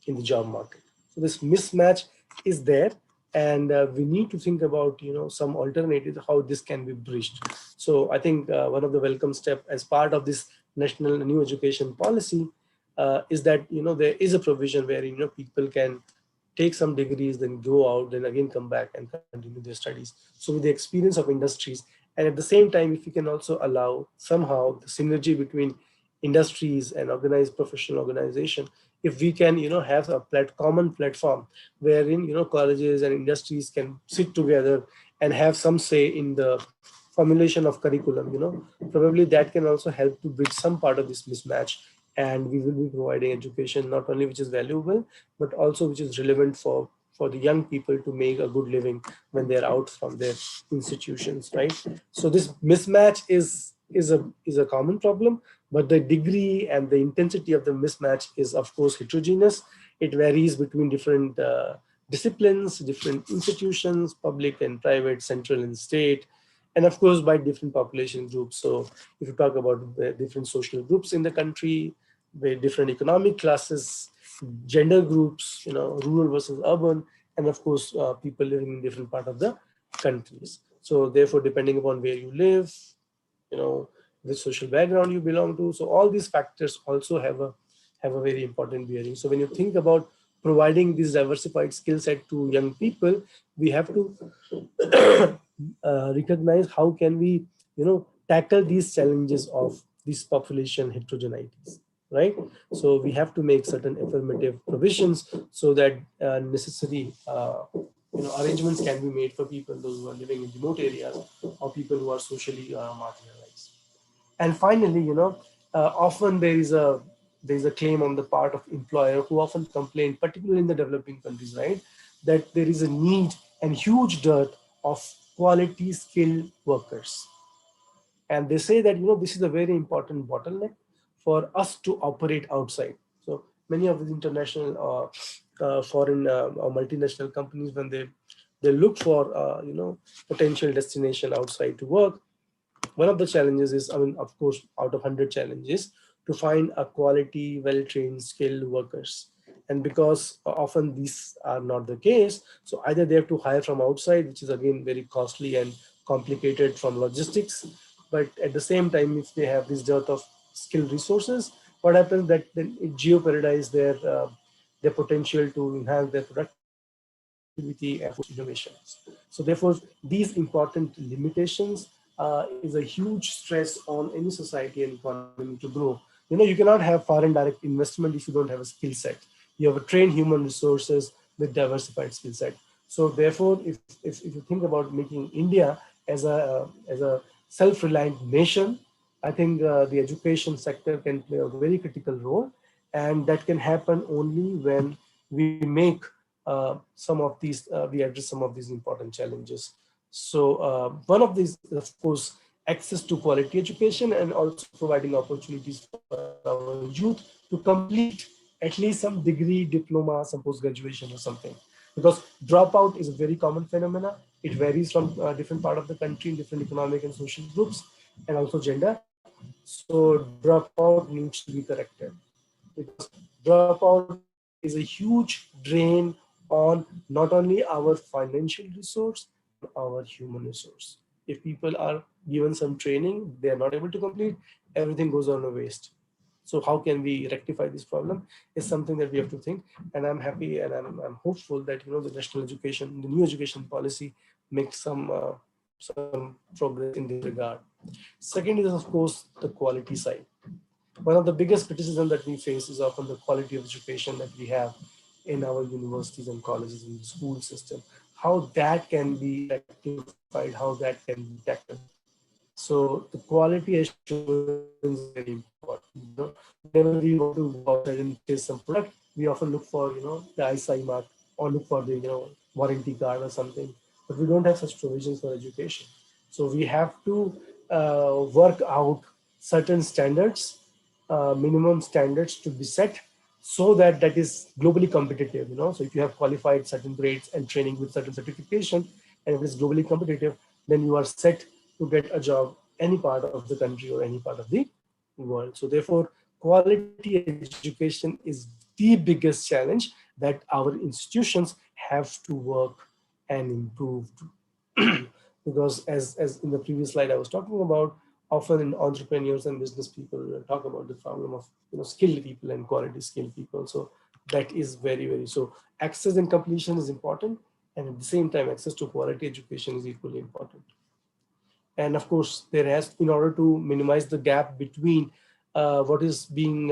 in the job market. So this mismatch is there, and we need to think about some alternatives how this can be bridged. So I think one of the welcome step as part of this national new education policy is that there is a provision where people can take some degrees, then go out, then again come back and continue their studies. So with the experience of industries, and at the same time, if we can also allow somehow the synergy between industries and organized professional organization, if we can have a common platform wherein colleges and industries can sit together and have some say in the formulation of curriculum, probably that can also help to bridge some part of this mismatch, and we will be providing education not only which is valuable but also which is relevant for the young people to make a good living when they're out from their institutions, right? So this mismatch is a common problem, but the degree and the intensity of the mismatch is of course heterogeneous. It varies between different disciplines, different institutions, public and private, central and state, and of course by different population groups. So if you talk about the different social groups in the country, the different economic classes, gender groups, rural versus urban, and of course people living in different part of the countries. So therefore, depending upon where you live, which social background you belong to, so all these factors also have a very important bearing. So when you think about providing this diversified skill set to young people, we have to recognize how can we tackle these challenges of these population heterogeneities, right? So we have to make certain affirmative provisions so that necessary arrangements can be made for people, those who are living in remote areas or people who are socially marginalized. And finally, often there is a claim on the part of employer who often complain, particularly in the developing countries, right, that there is a need and huge dearth of quality skilled workers. And they say that this is a very important bottleneck for us to operate outside. So many of these international foreign or multinational companies, when they look for potential destination outside to work, one of the challenges is, of course, out of 100 challenges, to find a quality, well-trained, skilled workers. And because often these are not the case, so either they have to hire from outside, which is again very costly and complicated from logistics. But at the same time, if they have this dearth of skilled resources, what happens that then it jeopardizes their potential to enhance their productivity creativity and innovations. So therefore, these important limitations is a huge stress on any society and economy to grow. You cannot have foreign direct investment if you don't have a skill set. You have a trained human resources with diversified skill set. So therefore, if you think about making India as a self-reliant nation, I think the education sector can play a very critical role, and that can happen only when we make we address some of these important challenges. So one of these is, of course, access to quality education and also providing opportunities for our youth to complete at least some degree, diploma, some post-graduation or something. Because dropout is a very common phenomena. It varies from different part of the country in different economic and social groups and also gender. So dropout needs to be corrected because dropout is a huge drain on not only our financial resource but on our human resource. If people are given some training, they are not able to complete, everything goes on a waste. So how can we rectify this problem is something that we have to think. And I'm happy and I'm hopeful that the national education, the new education policy makes some progress in this regard. Second is, of course, the quality side. One of the biggest criticism that we face is often the quality of education that we have in our universities and colleges, in the school system, how that can be rectified, how that can be tackled. So the quality assurance is very important. Whenever we want to go outside and purchase some product, we often look for the ISI mark or look for the warranty card or something. But we don't have such provisions for education. So we have to work out certain standards, minimum standards to be set so that that is globally competitive. So if you have qualified certain grades and training with certain certification, and if it's globally competitive, then you are set to get a job any part of the country or any part of the world. So therefore, quality education is the biggest challenge that our institutions have to work and improve. Because as in the previous slide I was talking about, often in entrepreneurs and business people talk about the problem of skilled people and quality skilled people. So that is very so access and completion is important, and at the same time access to quality education is equally important. And of course there has, in order to minimize the gap between what is being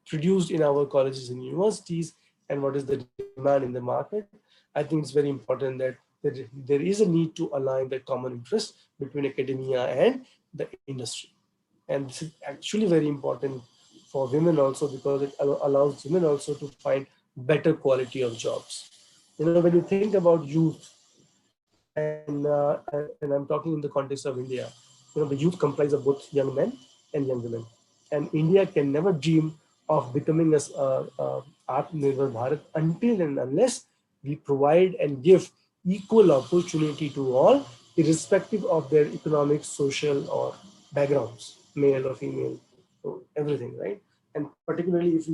produced in our colleges and universities and what is the demand in the market. I think it's very important that there is a need to align the common interest between academia and the industry. And this is actually very important for women also, because it allows women also to find better quality of jobs. When you think about youth, and I'm talking in the context of India, the youth comprise of both young men and young women. And India can never dream of becoming a Atmanirbhar Bharat until and unless we provide and give equal opportunity to all, irrespective of their economic, social, or backgrounds, male or female, so everything, right? And particularly if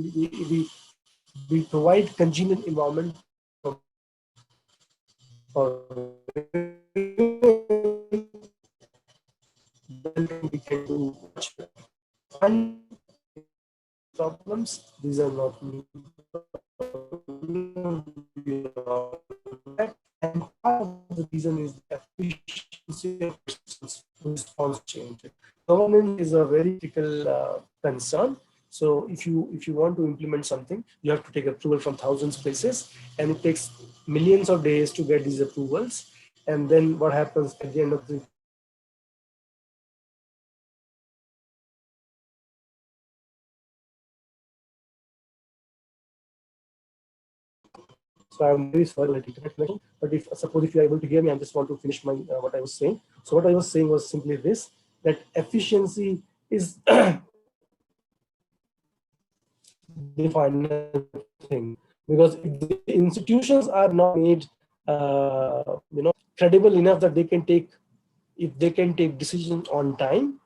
we provide congenial environment for women, then we can do much better. Fund problems, these are not new problems. And part of the reason is the efficiency of response change. Governance is a very critical concern. So if you want to implement something, you have to take approval from thousands of places, and it takes millions of days to get these approvals. And then what happens at the end of the process is that so I'm very sorry for the internet connection, but if suppose if you are able to hear me, I just want to finish my what I was saying. So what I was saying was simply this: that efficiency is the final thing, because if the institutions are not made credible enough that they can take, if they can take decisions on time,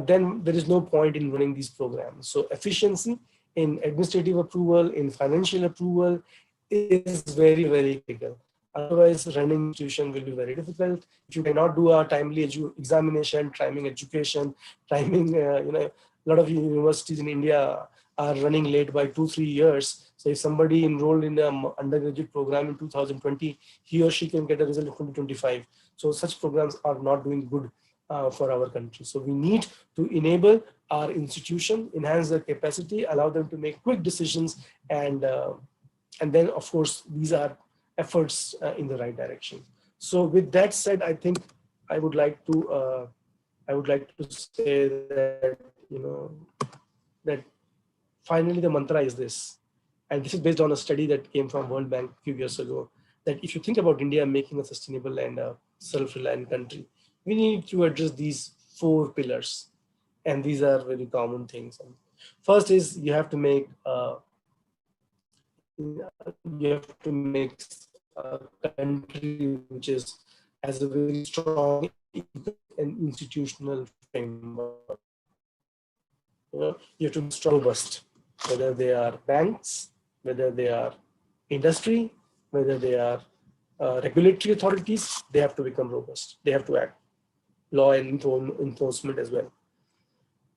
then there is no point in running these programs. So efficiency in administrative approval, in financial approval is very critical. Otherwise, running institution will be very difficult. If you cannot do a timely examination, timing education, timing, a lot of universities in India are running late by 2-3 years. So if somebody enrolled in an undergraduate program in 2020, he or she can get a result in 2025. So such programs are not doing good for our country. So we need to enable our institution, enhance their capacity, allow them to make quick decisions, and then of course these are efforts in the right direction. So with that said, I think I would like to say that, that finally the mantra is this, and this is based on a study that came from World Bank a few years ago, that if you think about India making a sustainable and self-reliant country, we need to address these 4 pillars, and these are very common things. First is you have to make a country which has a very strong and institutional framework. You have to be strong, robust, whether they are banks, whether they are industry, whether they are regulatory authorities, they have to become robust. They have to act. Law and enforcement as well.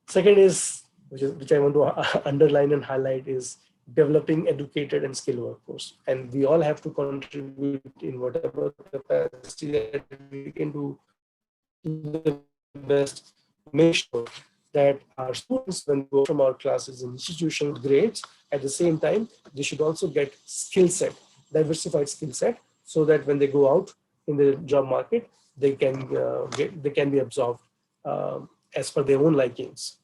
Second is, which I want to underline and highlight, is developing educated and skilled workforce. And we all have to contribute in whatever capacity that we can do to the best to make sure that our students, when they go from our classes and institutions, grades, at the same time, they should also get skill set, diversified skill set, so that when they go out in the job market, they can be absorbed as per their own likings.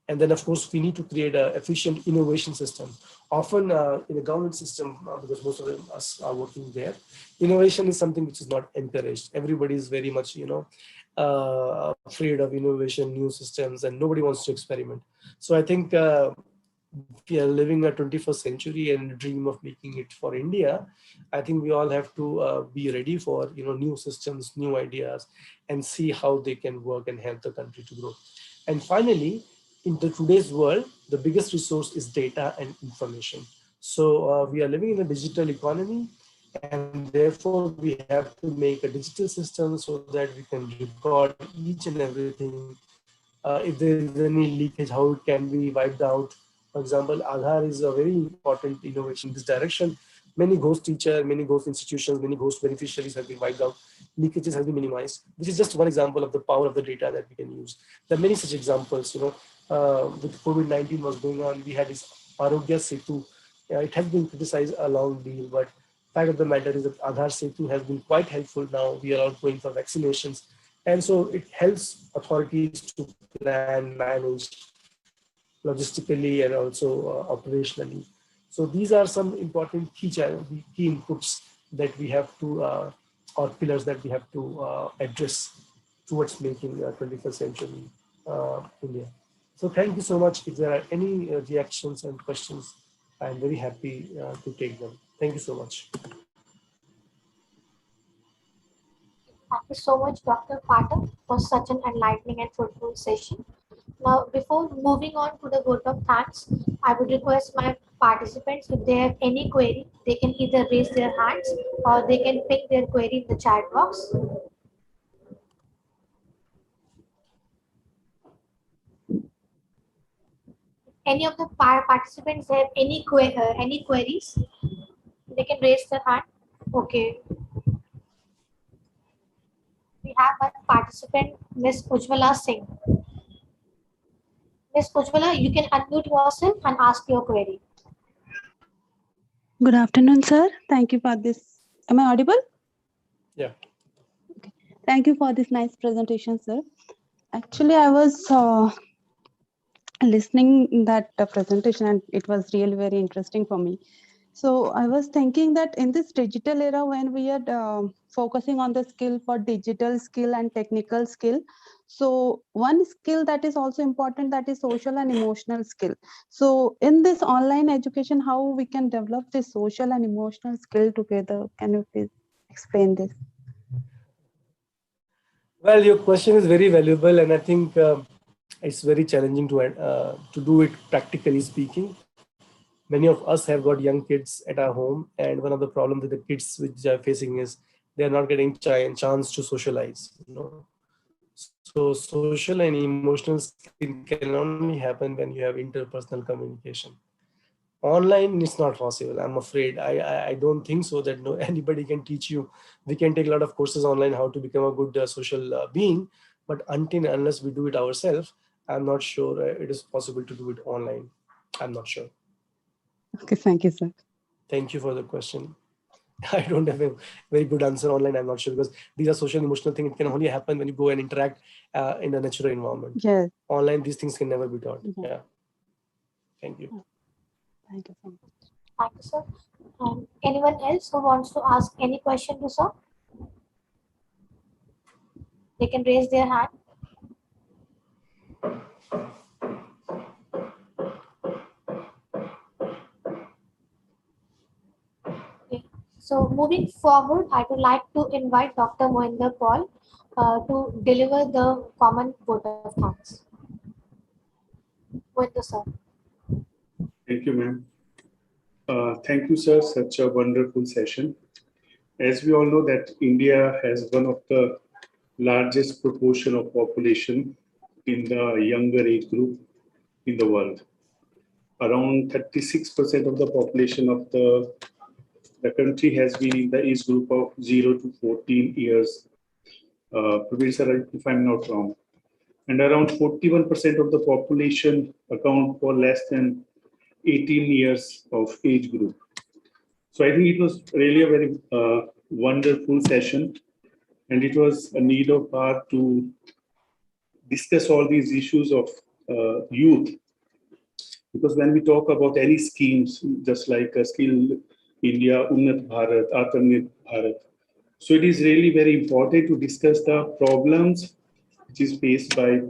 And then, of course, we need to create an efficient innovation system. Often in the government system, because most of us are working there, innovation is something which is not encouraged. Everybody is very much, afraid of innovation, new systems, and nobody wants to experiment. So I think we are living a 21st century and dream of making it for India. I think we all have to be ready for new systems, new ideas, and see how they can work and help the country to grow. And finally, in today's world, the biggest resource is data and information. So we are living in a digital economy, and therefore we have to make a digital system so that we can record each and everything. If there is any leakage, how it can be wiped out. For example, Aadhaar is a very important innovation in this direction. Many ghost teachers, many ghost institutions, many ghost beneficiaries have been wiped out. Leakages have been minimized. This is just one example of the power of the data that we can use. There are many such examples. With COVID-19 was going on, we had this Arogya Setu. It has been criticized a long deal, but fact of the matter is that Aadhaar Setu has been quite helpful now. We are all going for vaccinations. And so it helps authorities to plan, manage logistically and also operationally. So these are some important key inputs that we have to, or pillars that we have to address towards making 21st century India. So thank you so much. If there are any reactions and questions, I'm very happy to take them. Thank you so much. Thank you so much, Dr. Pathak, for such an enlightening and fruitful session. Now, before moving on to the vote of thanks, I would request my participants, if they have any query, they can either raise their hands or they can pick their query in the chat box. Any of the participants have any queries, they can raise their hand. Okay. We have one participant, Ms. Ujjwala Singh. Ms. Ujjwala, you can unmute yourself and ask your query. Good afternoon, sir. Thank you for this. Am I audible? Yeah. Okay. Thank you for this nice presentation, sir. Actually, I was listening that presentation and it was really very interesting for me. So I was thinking that in this digital era, when we are focusing on the skill for digital skill and technical skill, so one skill that is also important, that is social and emotional skill. So in this online education, how we can develop this social and emotional skill together? Can you please explain this? Well, your question is very valuable, and I think it's very challenging to do it practically speaking. Many of us have got young kids at our home, and one of the problems that the kids which are facing is they are not getting chance to socialize. So social and emotional skill can only happen when you have interpersonal communication. Online, it's not possible. I'm afraid. I don't think so that no anybody can teach you. We can take a lot of courses online how to become a good social being, but until and unless we do it ourselves, I'm not sure it is possible to do it online. I'm not sure. Okay, thank you, sir. Thank you for the question. I don't have a very good answer online. I'm not sure because these are social emotional things. It can only happen when you go and interact in a natural environment. Yes. Online, these things can never be taught. Yeah. Yeah. Thank you. Thank you so much. Thank you, sir. Anyone else who wants to ask any question to sir? They can raise their hand. Okay. So moving forward, I would like to invite Dr. Mohinder Paul to deliver the common vote of thanks. Mohinder sir. Thank you, ma'am. Thank you, sir. Such a wonderful session. As we all know that India has one of the largest proportion of population in the younger age group in the world. Around 36% of the population of the country has been in the age group of 0 to 14 years. Praveen sir, if I'm not wrong. And around 41% of the population account for less than 18 years of age group. So I think it was really a very wonderful session, and it was a need of our to discuss all these issues of youth. Because when we talk about any schemes, just like Skill India, Unnat Bharat, Atmanirbhar Bharat, so it is really very important to discuss the problems which is faced by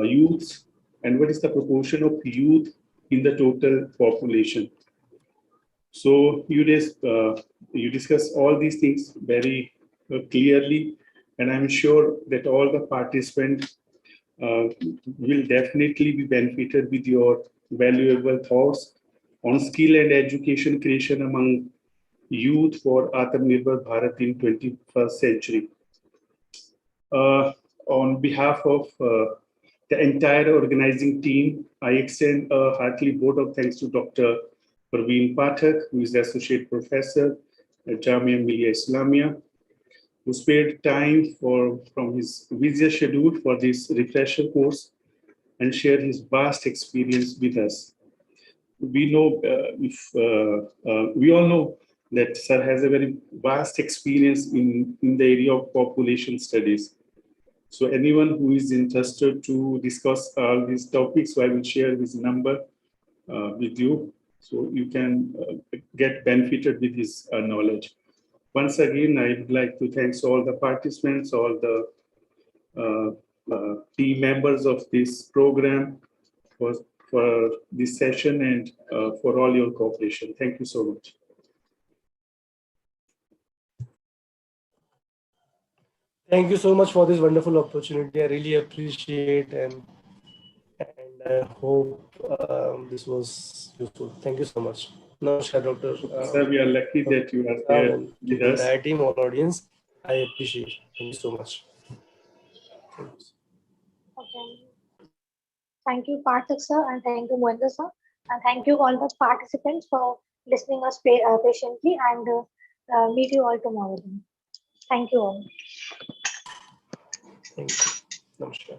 youths and what is the proportion of youth in the total population. So you discuss all these things very clearly, and I'm sure that all the participants will definitely be benefited with your valuable thoughts on skill and education creation among youth for Atmanirbhar Bharat in 21st century. On behalf of the entire organizing team, I extend a hearty vote of thanks to Dr. Praveen Pathak, who is the Associate Professor at Jamia Millia Islamia, who spared time from his busy schedule for this refresher course and shared his vast experience with us. We know, we all know that Sir has a very vast experience in the area of population studies. So anyone who is interested to discuss all these topics, so I will share his number with you, so you can get benefited with his knowledge. Once again, I would like to thank all the participants, all the team members of this program for this session and for all your cooperation. Thank you so much. Thank you so much for this wonderful opportunity. I really appreciate and I hope this was useful. Thank you so much. Namaskar, Doctor. Sir, we are lucky that you are here And to with the us. entire team, all audience, I appreciate. Thank you so much. Thank you. Okay. Thank you, Pathak sir, and thank you, Mohinder sir, and thank you all the participants for listening us patiently, and meet you all tomorrow. Then. Thank you all. Thank you. Namaskar.